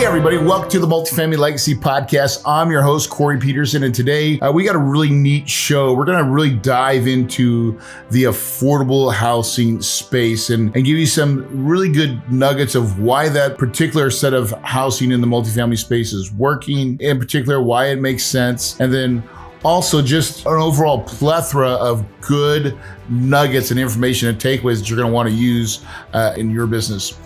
everybody, welcome to the Multifamily Legacy Podcast. I'm your host, Corey Peterson, and today we got a really neat show. We're going to really dive into the affordable housing space and give you some really good nuggets of why that particular set of housing in the multifamily space is working, in particular, why it makes sense, and then also just an overall plethora of good nuggets and information and takeaways that you're going to want to use in your business.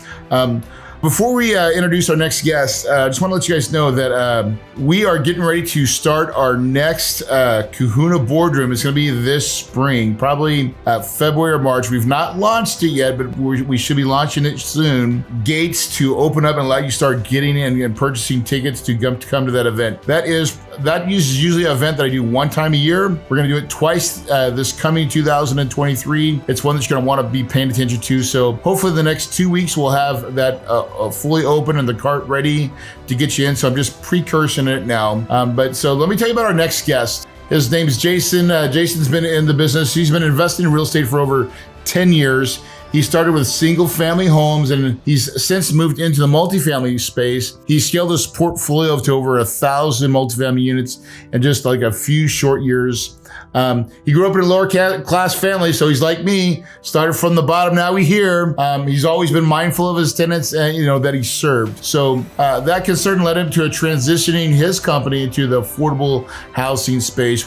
Before we introduce our next guest, I just want to let you guys know that we are getting ready to start our next Kahuna boardroom. It's going to be this spring, probably February or March. We've not launched it yet, but we should be launching it soon. Gates to open up and allow you to start getting in and purchasing tickets to come to that event. That is usually an event that I do one time a year. We're going to do it twice this coming 2023. It's one that you're going to want to be paying attention to. So hopefully the next 2 weeks we'll have that fully open and the cart ready to get you in. So I'm just precursing it now. But so let me tell you about our next guest. His name's Jason. Jason's been in the business. He's been investing in real estate for over 10 years. He started with single family homes and he's since moved into the multifamily space. He scaled his portfolio to over 1,000 multifamily units in just like a few short years. He grew up in a lower class family, so he's like me, started from the bottom, now we here. He's always been mindful of his tenants that he served. So that concern led him to transitioning his company into the affordable housing space,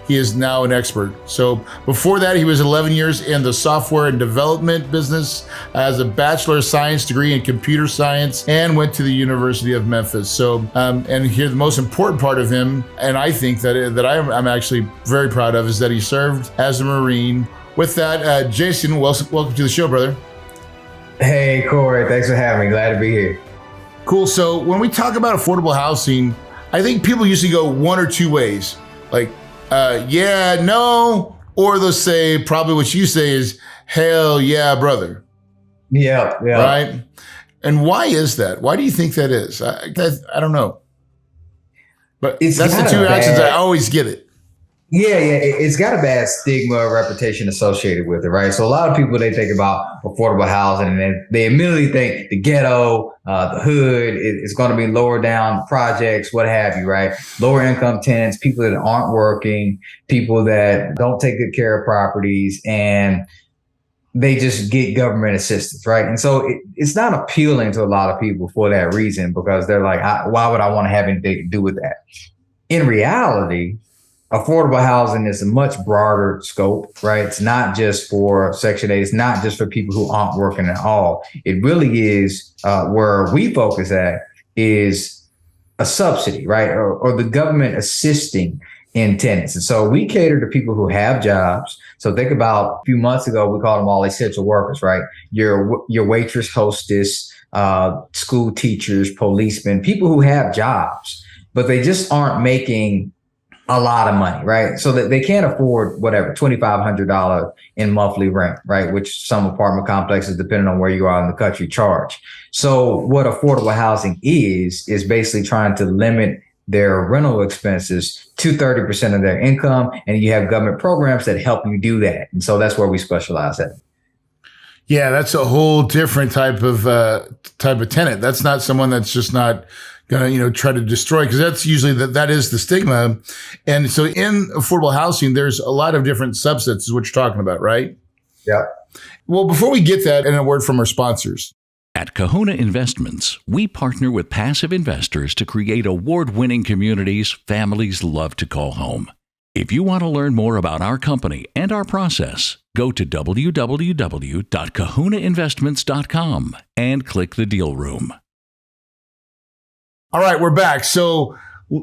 he is now an expert. So before that, he was 11 years in the software and development business, has a Bachelor of Science degree in computer science, and went to the University of Memphis. So, and here the most important part of him, and I think that I'm actually very proud of, is that he served as a Marine. With that, Jason, welcome to the show, brother. Hey, Corey, thanks for having me. Glad to be here. Cool. So when we talk about affordable housing, I think people usually go one or two ways, like, yeah, no, or they'll say probably what you say is, hell yeah, brother. Yeah. Right? And why is that? Why do you think that is? I don't know. But that's the two actions. I always get it. Yeah, it's got a bad stigma or reputation associated with it, right? So a lot of people, they think about affordable housing and then they immediately think the ghetto, the hood, it's going to be lower down projects, what have you, right? Lower income tenants, people that aren't working, people that don't take good care of properties, and they just get government assistance, right? And so it's not appealing to a lot of people for that reason, because they're like, why would I want to have anything to do with that? In reality, affordable housing is a much broader scope, right? It's not just for Section 8. It's not just for people who aren't working at all. It really is where we focus at is a subsidy, right? Or the government assisting in tenants. And so we cater to people who have jobs. So think about a few months ago, we called them all essential workers, right? Your waitress, hostess, school teachers, policemen, people who have jobs, but they just aren't making a lot of money, right? So that they can't afford whatever, $2,500 in monthly rent, right? Which some apartment complexes, depending on where you are in the country, charge. So what affordable housing is basically trying to limit their rental expenses to 30% of their income. And you have government programs that help you do that. And so that's where we specialize at. Yeah, that's a whole different type of tenant. That's not someone that's just not gonna, try to destroy, because that's usually that is the stigma. And so in affordable housing, there's a lot of different subsets, which you're talking about, right? Yeah. Well, before we get that, and a word from our sponsors. At Kahuna Investments, we partner with passive investors to create award-winning communities families love to call home. If you want to learn more about our company and our process, go to www.kahunainvestments.com and click the deal room. All right, we're back. So,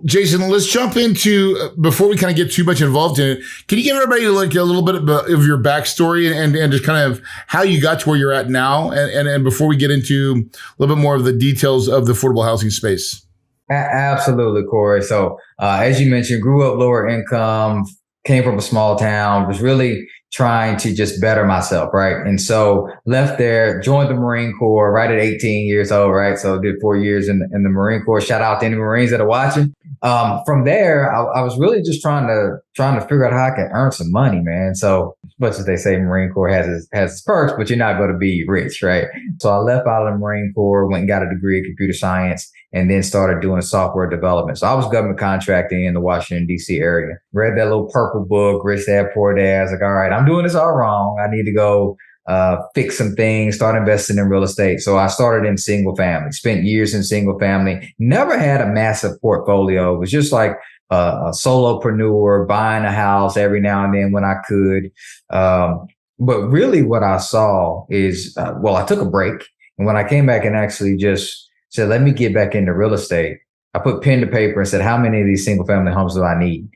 Jason, let's jump into, before we kind of get too much involved in it, can you give everybody like a little bit of your backstory and just kind of how you got to where you're at now? And before we get into a little bit more of the details of the affordable housing space. Absolutely, Corey. So as you mentioned, grew up lower income, came from a small town, was really trying to just better myself, right? And so left there, joined the Marine Corps right at 18 years old, right? So did 4 years in the Marine Corps. Shout out to any Marines that are watching. From there, I was really just trying trying to figure out how I can earn some money, man. So as much as they say Marine Corps has its perks, but you're not going to be rich, right? So I left out of the Marine Corps, went and got a degree in computer science, and then started doing software development. So I was government contracting in the Washington, D.C. area. Read that little purple book, Rich Dad, Poor Dad. I was like, all right, I'm doing this all wrong. I need to go fix some things, start investing in real estate. So I started in single family, spent years in single family, never had a massive portfolio. It was just like a solopreneur buying a house every now and then when I could. But really what I saw is, I took a break. And when I came back and actually just said, let me get back into real estate, I put pen to paper and said, how many of these single family homes do I need?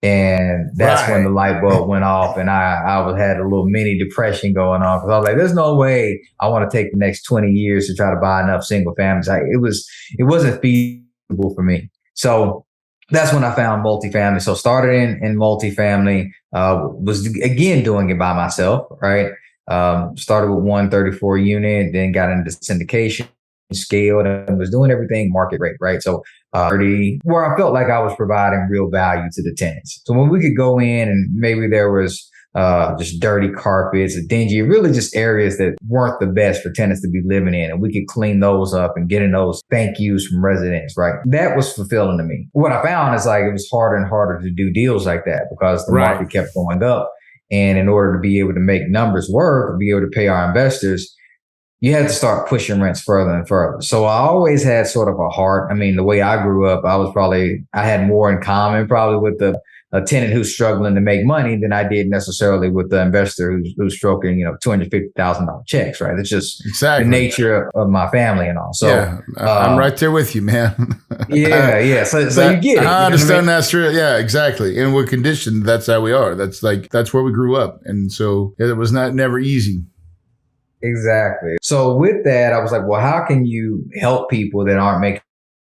And that's when the light bulb went off, and I had a little mini depression going on, because I was like, there's no way I want to take the next 20 years to try to buy enough single families. It wasn't feasible for me. So that's when I found multifamily. So started in multifamily, was again doing it by myself, right? Started with 134 unit, then got into syndication, scaled, and was doing everything market rate, right? So where I felt like I was providing real value to the tenants. So when we could go in and maybe there was just dirty carpets, dingy, really just areas that weren't the best for tenants to be living in, and we could clean those up and getting those thank yous from residents, right? That was fulfilling to me. What I found is like it was harder and harder to do deals like that because the market kept going up. And in order to be able to make numbers work or be able to pay our investors, you had to start pushing rents further and further. So I always had sort of a heart. I mean, the way I grew up, I had more in common probably with a tenant who's struggling to make money than I did necessarily with the investor who's stroking, $250,000 checks, right? It's just the nature of my family and all. So yeah, I'm right there with you, man. yeah. So you get it. I understand that's true. Yeah, exactly. And we're conditioned. That's how we are. That's where we grew up. And so it was never easy. Exactly. So with that, I was like, well, how can you help people that aren't making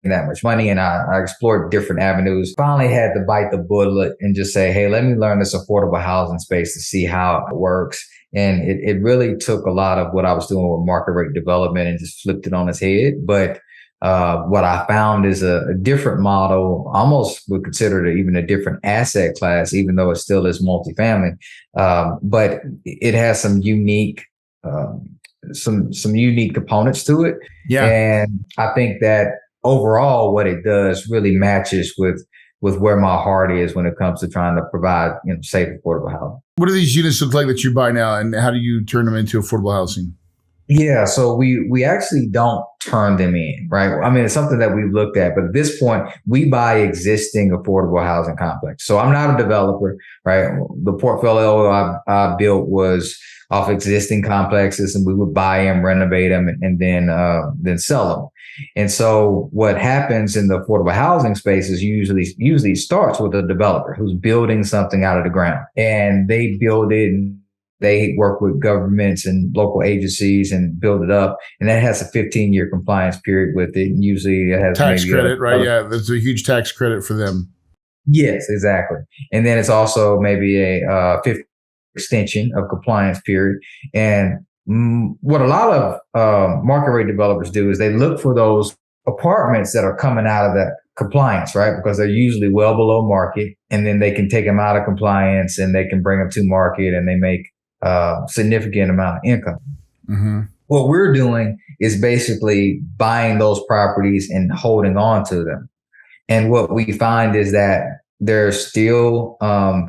that much money? And I explored different avenues. Finally had to bite the bullet and just say, hey, let me learn this affordable housing space to see how it works. And it really took a lot of what I was doing with market rate development and just flipped it on its head. But what I found is a different model, almost would consider it even a different asset class, even though it still is multifamily. But it has some unique unique components to it. Yeah. And I think that overall what it does really matches with where my heart is when it comes to trying to provide, safe, affordable housing. What do these units look like that you buy now, and how do you turn them into affordable housing? Yeah, so we actually don't turn them in, right? I mean, it's something that we've looked at, but at this point, we buy existing affordable housing complex. So I'm not a developer, right? The portfolio I built was off existing complexes, and we would buy them, renovate them, and then sell them. And so what happens in the affordable housing space is usually starts with a developer who's building something out of the ground, and they build it. They work with governments and local agencies and build it up. And that has a 15-year compliance period with it. And usually it has tax credit, right? Yeah, there's a huge tax credit for them. Yes, exactly. And then it's also maybe a 5th extension of compliance period. And what a lot of market rate developers do is they look for those apartments that are coming out of that compliance, right? Because they're usually well below market, and then they can take them out of compliance and they can bring them to market, and they make significant amount of income. Mm-hmm. What we're doing is basically buying those properties and holding on to them. And what we find is that there's still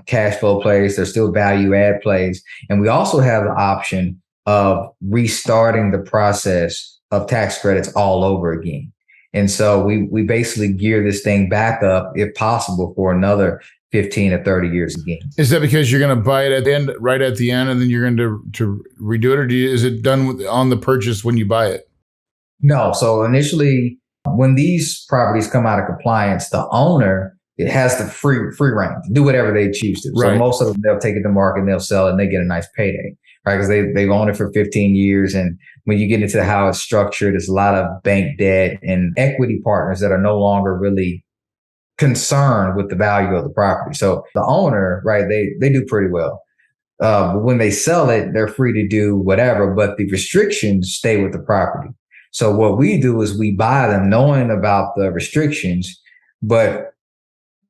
cash flow plays, there's still value add plays. And we also have the option of restarting the process of tax credits all over again. And so we basically gear this thing back up, if possible, for another 15 to 30 years again. Is that because you're going to buy it right at the end, and then you're going to redo it, or is it done on the purchase when you buy it? No. So initially, when these properties come out of compliance, the owner, it has the free reign to do whatever they choose to. Right. So most of them, they'll take it to market and they'll sell it and they get a nice payday, right? Because they've owned it for 15 years. And when you get into how it's structured, there's a lot of bank debt and equity partners that are no longer really concerned with the value of the property. So the owner, right, they do pretty well. But when they sell it, they're free to do whatever, but the restrictions stay with the property. So what we do is we buy them knowing about the restrictions, but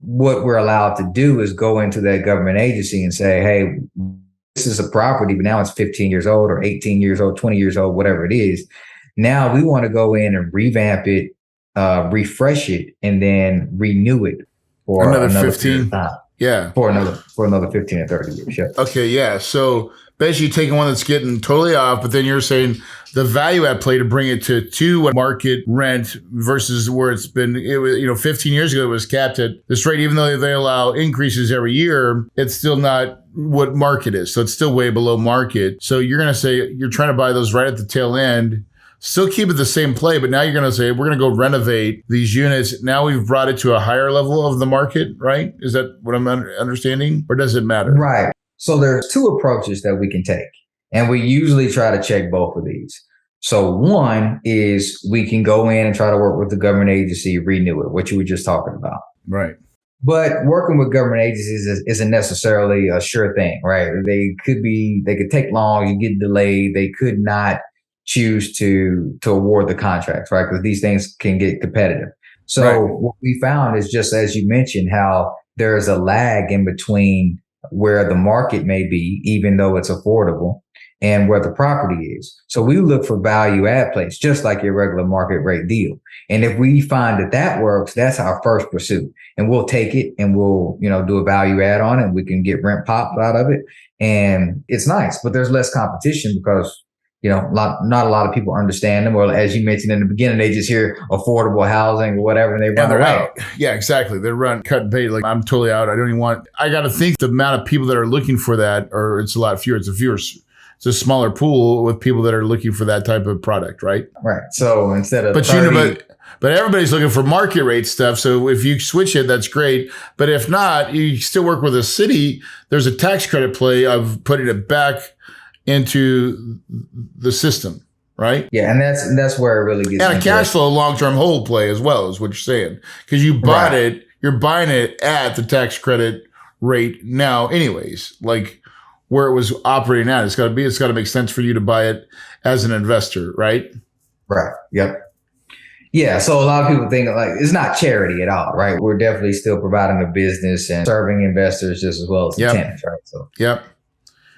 what we're allowed to do is go into that government agency and say, hey, this is a property, but now it's 15 years old or 18 years old, 20 years old, whatever it is. Now we want to go in and revamp it, refresh it, and then renew it for another 15. Yeah. For another 15 or 30 years. Yeah. Okay. Yeah. So basically taking one that's getting totally off, but then you're saying the value add play to bring it to market rent versus where it's been, 15 years ago, it was capped at this rate. Even though they allow increases every year, it's still not what market is. So it's still way below market. So you're going to say you're trying to buy those right at the tail end, still keep it the same play, but now you're going to say, we're going to go renovate these units. Now we've brought it to a higher level of the market, right? Is that what I'm understanding? Or does it matter? Right. So there's two approaches that we can take, and we usually try to check both of these. So one is we can go in and try to work with the government agency, renew it, what you were just talking about. Right. But working with government agencies isn't necessarily a sure thing, right? They could take long, you get delayed, they could not choose to award the contracts, right? Because these things can get competitive. So right. What we found is, just as you mentioned, how there's a lag in between where the market may be, even though it's affordable, and where the property is. So we look for value add plays, just like your regular market rate deal. And if we find that works, that's our first pursuit. And we'll take it and we'll, do a value add on it, and we can get rent pops out of it. And it's nice, but there's less competition because not a lot of people understand them. Or as you mentioned in the beginning, they just hear affordable housing or whatever, and they run away. Out. Yeah, exactly. They run cut and bait. Like, I'm totally out. I don't even want. I got to think the amount of people that are looking for that, or it's a lot fewer. It's a smaller pool with people that are looking for that type of product, right? Right. So instead of but everybody's looking for market rate stuff. So if you switch it, that's great. But if not, you still work with a city. There's a tax credit play of putting it back into the system, right? Yeah, and that's where it really gets. And a cash flow long-term hold play as well, is what you're saying, because you bought it, you're buying it at the tax credit rate now, anyways. Like where it was operating at, it's got to make sense for you to buy it as an investor, right? Right. Yep. Yeah. So a lot of people think like it's not charity at all, right? We're definitely still providing a business and serving investors just as well as the tenants, right? So. Yep.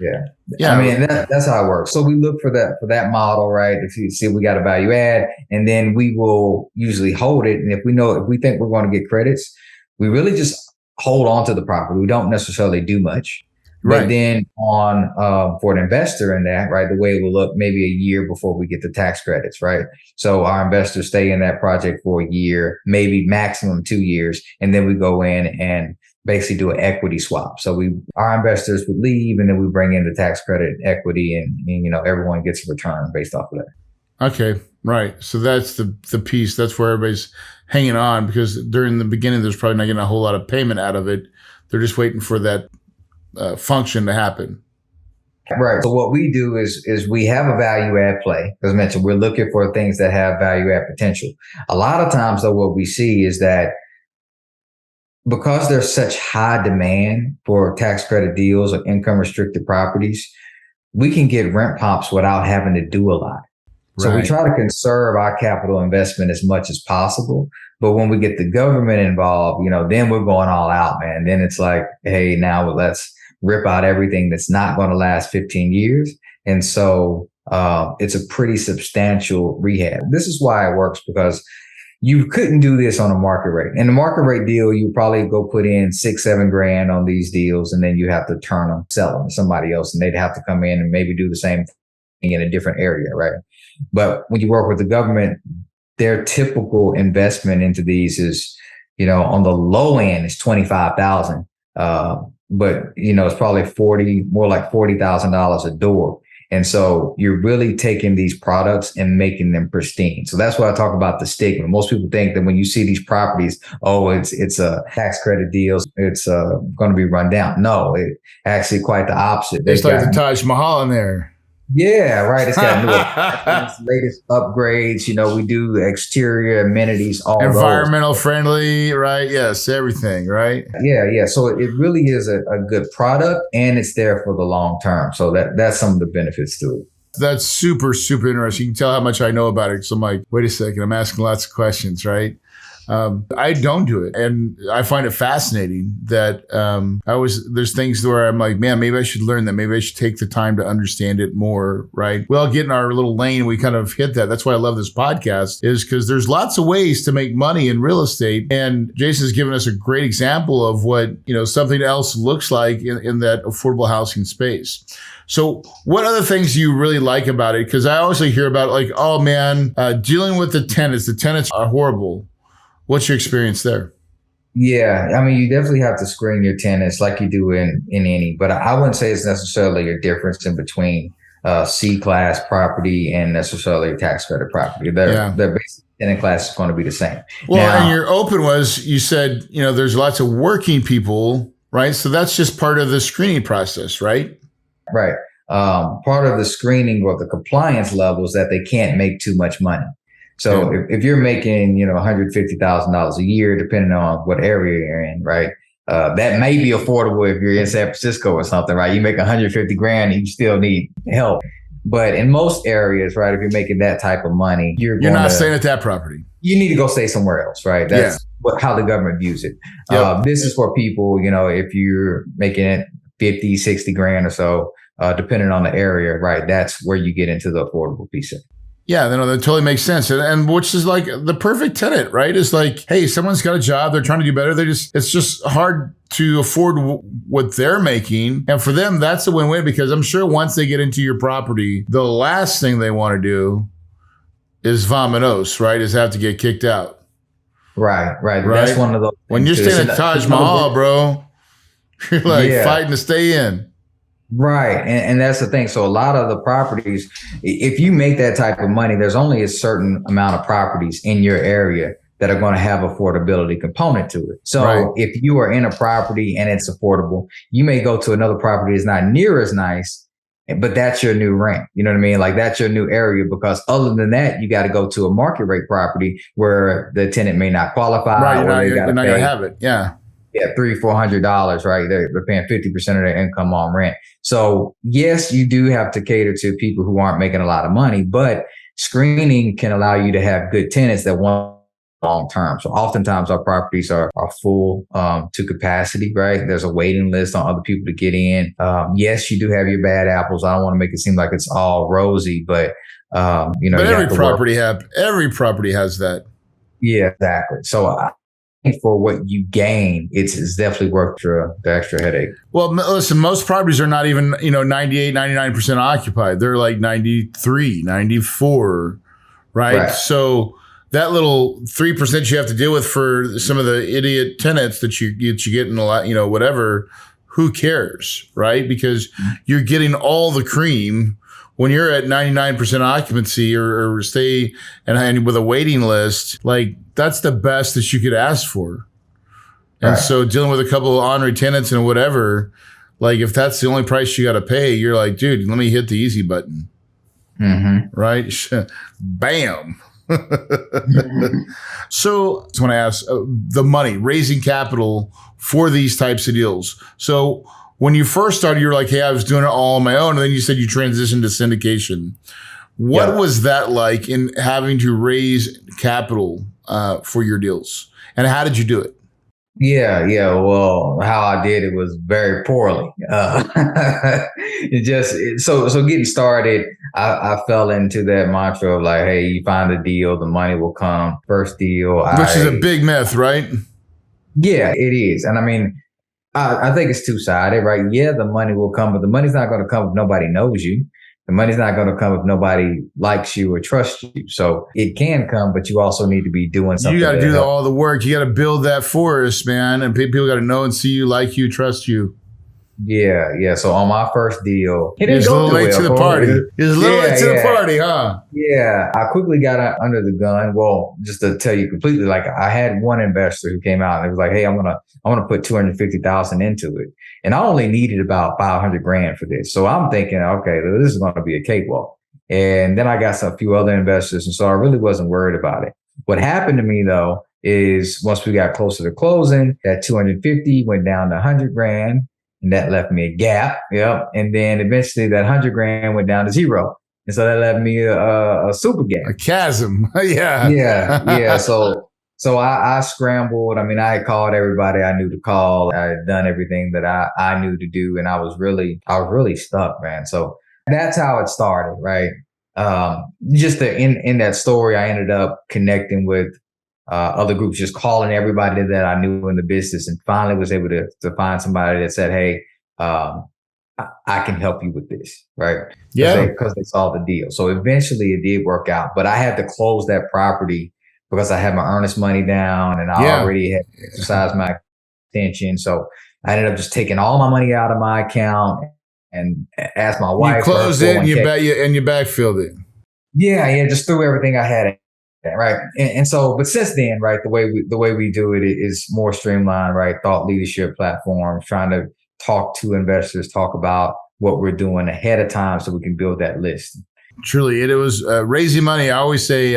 Yeah. I mean, that's how it works. So we look for that model, right? If you see we got a value add, and then we will usually hold it. And if we think we're going to get credits, we really just hold on to the property. We don't necessarily do much. Right. But then for an investor in that, right, the way it will look maybe a year before we get the tax credits, right? So our investors stay in that project for a year, maybe maximum 2 years. And then we go in and basically do an equity swap. So our investors would leave, and then we bring in the tax credit equity, and everyone gets a return based off of that. Okay. Right. So that's the piece. That's where everybody's hanging on, because during the beginning, there's probably not getting a whole lot of payment out of it. They're just waiting for that function to happen. Right. So what we do is we have a value add play. As mentioned, we're looking for things that have value add potential. A lot of times, though, what we see is that because there's such high demand for tax credit deals or income restricted properties, we can get rent pops without having to do a lot. So we try to conserve our capital investment as much as possible. But when we get the government involved, then we're going all out, man. Then it's like, hey, now let's rip out everything that's not going to last 15 years. And so it's a pretty substantial rehab. This is why it works, because you couldn't do this on a market rate. In the market rate deal, you probably go put in $6-7 on these deals, and then you have to turn them, sell them to somebody else, and they'd have to come in and maybe do the same thing in a different area, right? But when you work with the government, their typical investment into these is, on the low end is $25,000, but it's probably more like $40,000 a door. And so you're really taking these products and making them pristine. So that's why I talk about the stigma. Most people think that when you see these properties, it's a tax credit deal, it's going to be run down. No, it actually quite the opposite. It's like the Taj Mahal in there. Yeah, right. It's got new latest upgrades. We do exterior amenities, all environmental friendly, right? Yes, everything, right? Yeah. So it really is a good product, and it's there for the long term. So that's some of the benefits to it. That's super, super interesting. You can tell how much I know about it. So I'm like, wait a second, I'm asking lots of questions, right? I don't do it. And I find it fascinating that there's things where I'm like, man, maybe I should learn that. Maybe I should take the time to understand it more, right? We all get in our little lane. We kind of hit that. That's why I love this podcast, is because there's lots of ways to make money in real estate. And Jason's given us a great example of what, something else looks like in that affordable housing space. So what other things do you really like about it? Because I always hear about like, oh man, dealing with the tenants are horrible. What's your experience there? Yeah, I mean, you definitely have to screen your tenants like you do in any, but I wouldn't say it's necessarily a difference in between C-class property and necessarily tax credit property. Their basic tenant class is going to be the same. Well, and your open was, you said, there's lots of working people, right? So that's just part of the screening process, right? Right. Part of the screening or the compliance level is that they can't make too much money. So if you're making, $150,000 a year, depending on what area you're in, right? That may be affordable if you're in San Francisco or something, right? You make 150 grand and you still need help. But in most areas, right, if you're making that type of money, you're not staying at that property. You need to go stay somewhere else, right? That's how the government views it. This is for people, if you're making it 50, 60 grand or so, depending on the area, right? That's where you get into the affordable piece of it. Yeah, that totally makes sense. And which is like the perfect tenant, right? It's like, hey, someone's got a job. They're trying to do better. It's just hard to afford what they're making. And for them, that's a win-win, because I'm sure once they get into your property, the last thing they want to do is vamonos, right? Is have to get kicked out. Right. That's one of those. When you're staying at Taj Mahal, bro, you're like fighting to stay in. Right. And that's the thing. So a lot of the properties, if you make that type of money, there's only a certain amount of properties in your area that are going to have affordability component to it. So if you are in a property and it's affordable, you may go to another property that's not near as nice, but that's your new rent. You know what I mean? Like that's your new area, because other than that, you got to go to a market rate property where the tenant may not qualify. Right. You're not going to have it. Yeah. Yeah, $300-$400, right? They're paying 50% of their income on rent. So yes, you do have to cater to people who aren't making a lot of money, but screening can allow you to have good tenants that want long term. So oftentimes our properties are full to capacity, right? There's a waiting list on other people to get in. Yes, you do have your bad apples. I don't want to make it seem like it's all rosy, but But every property has that. Yeah, exactly. So for what you gain, it's definitely worth the extra headache. Well, listen, most properties are not even, 98, 99% occupied. They're like 93, 94, right? So that little 3% you have to deal with for some of the idiot tenants that you get in a lot, whatever, who cares, right? Because you're getting all the cream when you're at 99% occupancy or stay and with a waiting list. Like, that's the best that you could ask for. And so dealing with a couple of ornery tenants and whatever, like if that's the only price you got to pay, you're like, dude, let me hit the easy button. Right? Bam. So I want to ask the money, raising capital for these types of deals. So when you first started, you were like, hey, I was doing it all on my own. And then you said you transitioned to syndication. What was that like in having to raise capital for your deals? And how did you do it? Yeah. Well, how I did it was very poorly. So getting started, I fell into that mantra of like, hey, you find a deal, the money will come. First deal. Which is a big myth, right? Yeah, it is. And I mean, I think it's two-sided, right? Yeah, the money will come, but the money's not going to come if nobody knows you. The money's not going to come if nobody likes you or trusts you. So it can come, but you also need to be doing something. You got to do all the work. You got to build that forest, man. And people got to know and see you, like you, trust you. Yeah. So on my first deal, it was a little late to the party. It was a little late to the party, huh? Yeah. I quickly got under the gun. Well, just to tell you completely, like I had one investor who came out and it was like, hey, I'm gonna put $250,000 into it. And I only needed about $500,000 for this. So I'm thinking, okay, this is going to be a cakewalk. And then I got a few other investors. And so I really wasn't worried about it. What happened to me though, is once we got closer to closing, that 250 went down to $100,000. And that left me a gap. Yep. And then eventually that $100,000 went down to zero. And so that left me a super gap. A chasm. Yeah. Yeah. So So I scrambled. I mean, I had called everybody I knew to call. I had done everything that I knew to do, and I was really stuck, man. So that's how it started, right? In that story, I ended up connecting with other groups, just calling everybody that I knew in the business, and finally was able to find somebody that said, "Hey, I can help you with this," right? Yeah. Because they saw the deal. So eventually it did work out, but I had to close that property because I had my earnest money down and I Yeah. already had exercised my extension. So I ended up just taking all my money out of my account and asked my wife. You closed it and 401k. you backfilled it. Yeah, just threw everything I had in, right. And so, but since then, right, the way we do it is more streamlined, right? Thought leadership platforms, trying to talk to investors, talk about what we're doing ahead of time so we can build that list. Truly, it was raising money. I always say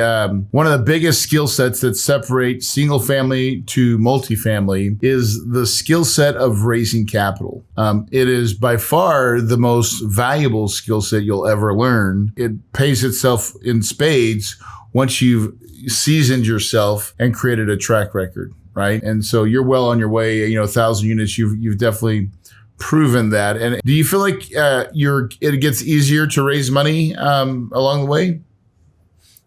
one of the biggest skill sets that separate single family to multifamily is the skill set of raising capital. It is by far the most valuable skill set you'll ever learn. It pays itself in spades once you've seasoned yourself and created a track record, right? And so you're well on your way. 1,000 units. You've definitely proven that. And do you feel like it gets easier to raise money along the way?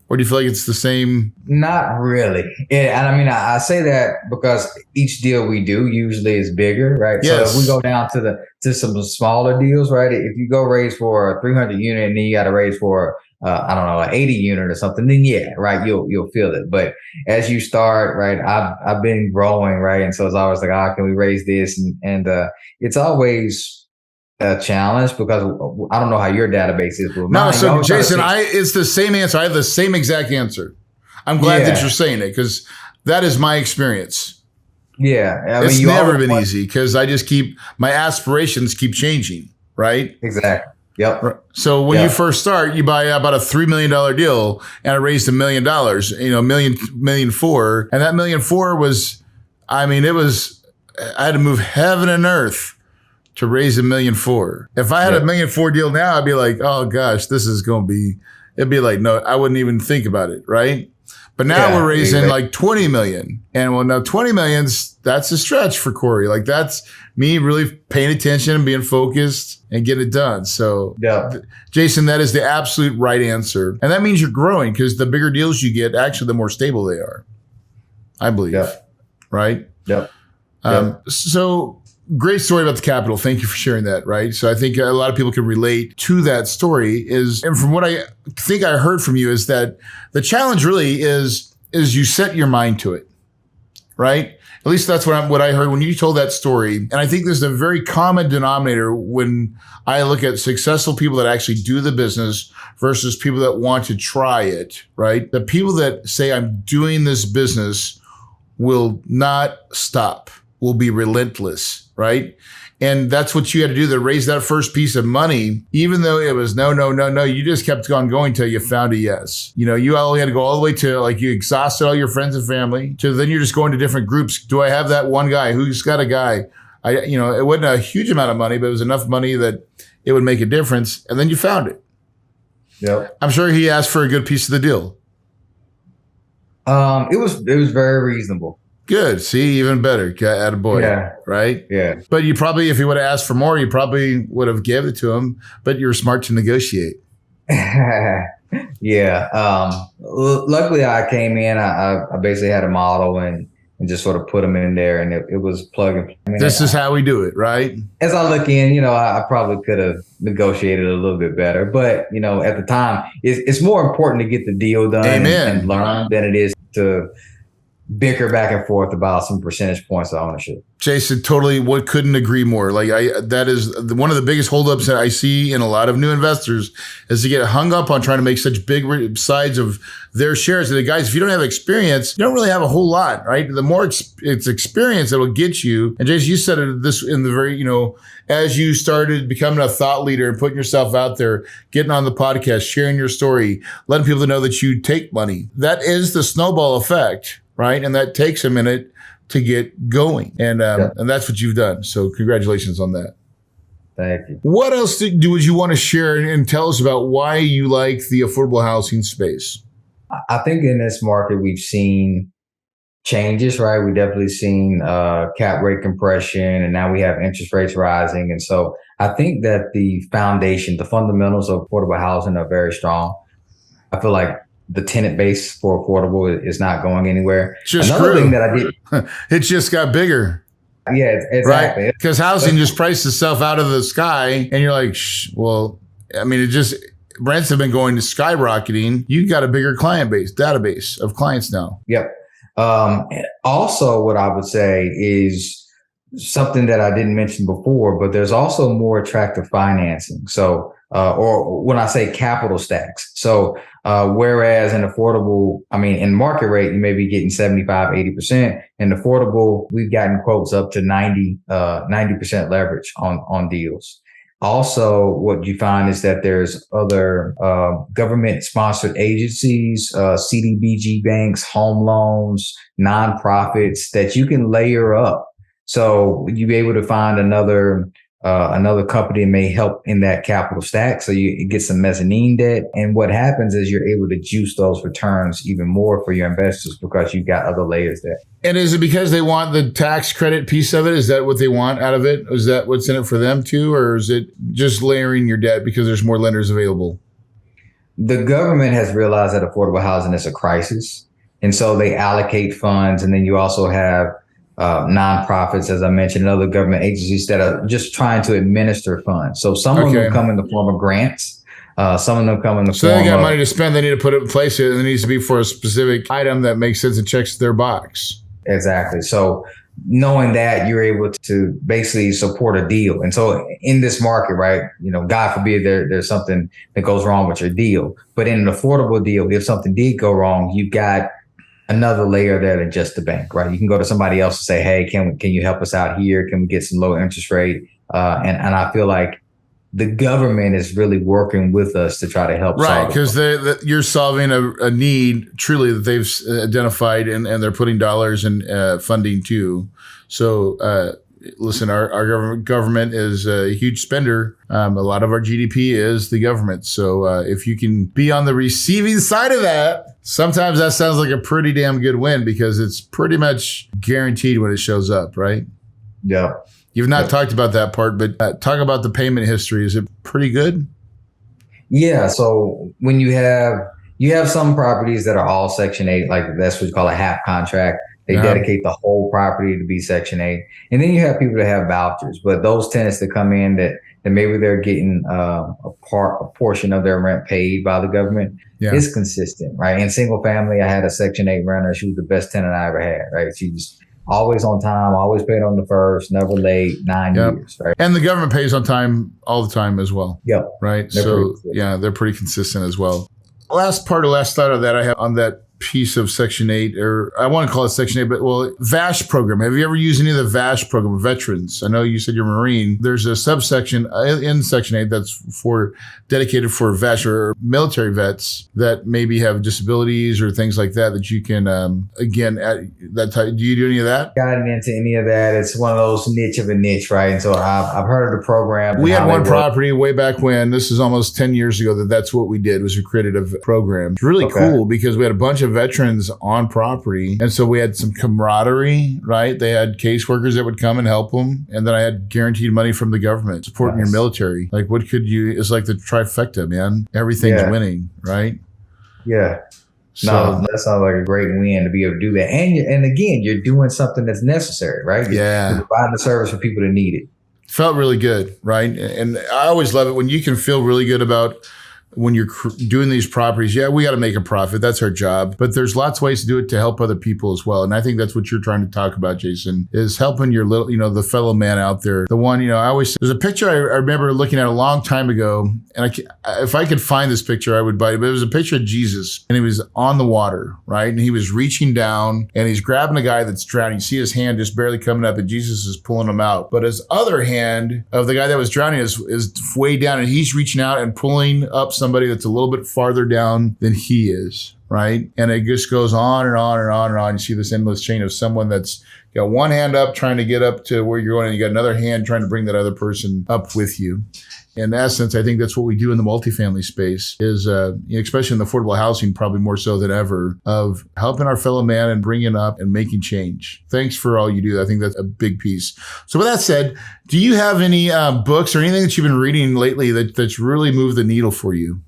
Or do you feel like it's the same? Not really. Yeah, and I mean, I say that because each deal we do usually is bigger, right? Yes. So if we go down to some smaller deals, right? If you go raise for a 300 unit and then you got to raise for I don't know, an 80 unit or something, then yeah, right, you'll feel it. But as you start, right, I've been growing, right, and so it's always like, can we raise this? And it's always a challenge because I don't know how your database is. But no, so Jason, it's the same answer. I have the same exact answer. I'm glad that you're saying it because that is my experience. Yeah, it's never been easy because my aspirations keep changing, right? Exactly. Yep. So when you first start, you buy about a $3 million deal, and I raised $1 million. $1.4 million, and that $1.4 million was, I had to move heaven and earth to raise $1.4 million. If I had $1.4 million deal now, I'd be like, oh gosh, this is going to be. It'd be like, no, I wouldn't even think about it, right? But now we're raising like 20 million. And well, now 20 million's, that's a stretch for Corey. Like that's me really paying attention and being focused and getting it done. So Jason, that is the absolute right answer. And that means you're growing because the bigger deals you get, actually, the more stable they are. I believe. Right? Yep. So great story about the capital. Thank you for sharing that. Right. So I think a lot of people can relate to that story and from what I think I heard from you is that the challenge really is you set your mind to it. Right. At least that's what I heard when you told that story. And I think there's a very common denominator when I look at successful people that actually do the business versus people that want to try it. Right. The people that say I'm doing this business will not stop, will be relentless. Right. And that's what you had to do to raise that first piece of money, even though it was no. You just kept on going till you found a yes. You only had to go all the way to like you exhausted all your friends and family to then you're just going to different groups. Do I have that one guy? Who's got a guy? It wasn't a huge amount of money, but it was enough money that it would make a difference. And then you found it. Yep. I'm sure he asked for a good piece of the deal. It was very reasonable. Good. See, even better. Attaboy. Yeah. Right? Yeah. But you probably, if you would have asked for more, you probably would have given it to him, but you were smart to negotiate. Yeah. Luckily I came in, I basically had a model and just sort of put them in there and it was plug and play. This is how we do it, right? As I look in, I probably could have negotiated a little bit better, but at the time it's more important to get the deal done and learn than it is to bicker back and forth about some percentage points of ownership. Jason, totally couldn't agree more. Like that is one of the biggest holdups that I see in a lot of new investors is to get hung up on trying to make such big sides of their shares. And the guys, if you don't have experience, you don't really have a whole lot, right? The more it's experience that will get you. And Jason, you said it this in the very, as you started becoming a thought leader and putting yourself out there, getting on the podcast, sharing your story, letting people know that you take money. That is the snowball effect. Right. And that takes a minute to get going. And that's what you've done. So congratulations on that. Thank you. What else would you want to share and tell us about why you like the affordable housing space? I think in this market, we've seen changes, right? We definitely seen cap rate compression, and now we have interest rates rising. And so I think that the foundation, the fundamentals of affordable housing are very strong. I feel like the tenant base for affordable is not going anywhere. Just Another grew. thing that I did, It just got bigger. yeah, exactly. Right? Because housing just priced itself out of the sky, and you're like, well, I mean, rents have been going to skyrocketing. You got a bigger client base, database of clients now. Yep. Also, what I would say is something that I didn't mention before, but there's also more attractive financing. So, or when I say capital stacks. So, whereas in affordable, in market rate, you may be getting 75, 80%. In affordable, we've gotten quotes up to 90% leverage on deals. Also, what you find is that there's other government-sponsored agencies, CDBG banks, home loans, nonprofits that you can layer up. So you'll be able to find another company that may help in that capital stack. So you get some mezzanine debt. And what happens is you're able to juice those returns even more for your investors because you've got other layers there. And is it because they want the tax credit piece of it? Is that what they want out of it? Is that what's in it for them too? Or is it just layering your debt because there's more lenders available? The government has realized that affordable housing is a crisis. And so they allocate funds. And then you also have nonprofits, as I mentioned, and other government agencies that are just trying to administer funds. So some of them come in the form of grants. Some of them come in the form of... So they got money to spend. They need to put it in place. And it needs to be for a specific item that makes sense and checks their box. Exactly. So knowing that, you're able to basically support a deal. And so in this market, right, God forbid there's something that goes wrong with your deal. But in an affordable deal, if something did go wrong, you've got another layer there than just the bank, right? You can go to somebody else and say, hey, can you help us out here? Can we get some low interest rate? And I feel like the government is really working with us to try to help. Right, because you're solving a need truly that they've identified, and they're putting dollars and funding to. So listen, our government is a huge spender. A lot of our GDP is the government. So if you can be on the receiving side of that, sometimes that sounds like a pretty damn good win because it's pretty much guaranteed when it shows up, right? Yeah. You've not talked about that part, but talk about the payment history. Is it pretty good? Yeah. So when you have some properties that are all Section 8, like that's what you call a HAP contract. They dedicate the whole property to be Section 8. And then you have people that have vouchers, but those tenants that come in that maybe they're getting a portion of their rent paid by the government is consistent, right? In single family, I had a Section 8 renter. She was the best tenant I ever had, right? She was always on time, always paid on the first, never late, 9 years, right? And the government pays on time all the time as well. Yep. Right? They're pretty consistent as well. Last thought of that I have on that piece of Section 8, or I want to call it Section 8, but VASH program. Have you ever used any of the VASH program, veterans? I know you said you're Marine. There's a subsection in Section 8 that's dedicated for VASH or military vets that maybe have disabilities or things like that you can, do you do any of that? Gotten into any of that. It's one of those niche of a niche, right? And so I've heard of the program. We had one property way back when, this is almost 10 years ago, that's what we did, was we created a program. It's really cool because we had a bunch of veterans on property. And so we had some camaraderie, right? They had caseworkers that would come and help them. And then I had guaranteed money from the government supporting your military. Like it's like the trifecta, man. Everything's winning, right? Yeah. No, that sounds like a great win to be able to do that. And again, you're doing something that's necessary, right? You're providing a service for people that need it. Felt really good, right? And I always love it when you can feel really good about when you're doing these properties. Yeah, we got to make a profit. That's our job. But there's lots of ways to do it to help other people as well. And I think that's what you're trying to talk about, Jason, is helping your little, the fellow man out there. The one, there's a picture I remember looking at a long time ago. And if I could find this picture, I would buy it. But it was a picture of Jesus, and he was on the water, right? And he was reaching down and he's grabbing a guy that's drowning. You see his hand just barely coming up, and Jesus is pulling him out. But his other hand of the guy that was drowning is way down, and he's reaching out and pulling up somebody that's a little bit farther down than he is, right? And it just goes on and on and on and on. You see this endless chain of someone that's got one hand up trying to get up to where you're going, and you got another hand trying to bring that other person up with you. In essence, I think that's what we do in the multifamily space is, especially in the affordable housing, probably more so than ever, of helping our fellow man and bringing up and making change. Thanks for all you do. I think that's a big piece. So with that said, do you have any books or anything that you've been reading lately that's really moved the needle for you?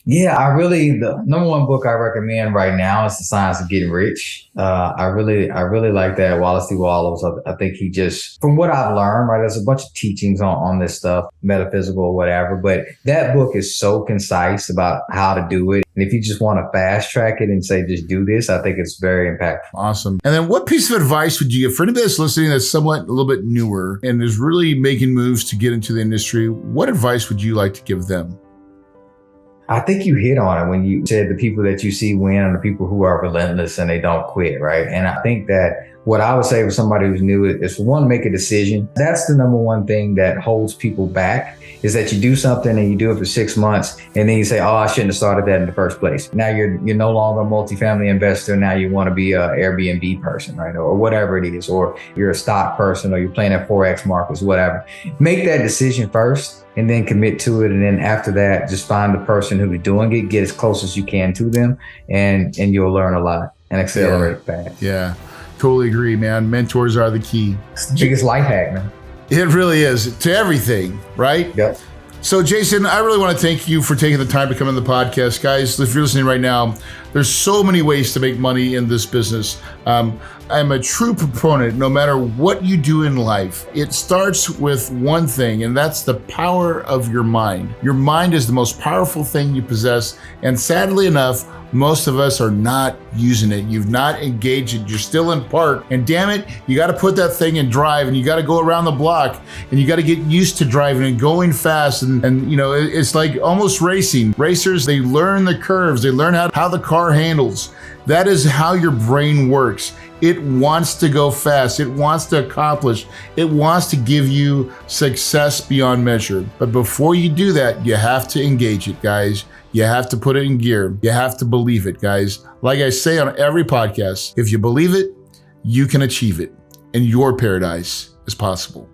Yeah, the number one book I recommend right now is The Science of Getting Rich. I really like that. Wallace D. Wallace. I think he just, from what I've learned, right, there's a bunch of teachings on this stuff, metaphysical or whatever, but that book is so concise about how to do it. And if you just want to fast track it and say, just do this, I think it's very impactful. Awesome. And then what piece of advice would you give for anybody that's listening that's somewhat a little bit newer and is really making moves to get into the industry? What advice would you like to give them? I think you hit on it when you said the people that you see win are the people who are relentless and they don't quit, right? And I think that what I would say for somebody who's new is, for one, make a decision. That's the number one thing that holds people back, is that you do something and you do it for 6 months and then you say, oh, I shouldn't have started that in the first place. Now you're no longer a multifamily investor. Now you want to be an Airbnb person, right? Or whatever it is, or you're a stock person, or you're playing at Forex markets, whatever. Make that decision first and then commit to it. And then after that, just find the person who's doing it, get as close as you can to them, and you'll learn a lot and accelerate fast. Yeah, totally agree, man. Mentors are the key. It's the biggest life hack, man. It really is, to everything, right? Yep. So Jason, I really want to thank you for taking the time to come on the podcast. Guys, if you're listening right now, there's so many ways to make money in this business. I'm a true proponent, no matter what you do in life, it starts with one thing, and that's the power of your mind. Your mind is the most powerful thing you possess, and sadly enough, most of us are not using it. You've not engaged it. You're still in park, and damn it, you got to put that thing in drive, and you got to go around the block, and you got to get used to driving and going fast. And you know, it's like almost racing. Racers, they learn the curves. They learn how the car handles. That is how your brain works. It wants to go fast. It wants to accomplish. It wants to give you success beyond measure. But before you do that, you have to engage it, guys. You have to put it in gear. You have to believe it, guys. Like I say on every podcast, if you believe it, you can achieve it, and your paradise is possible.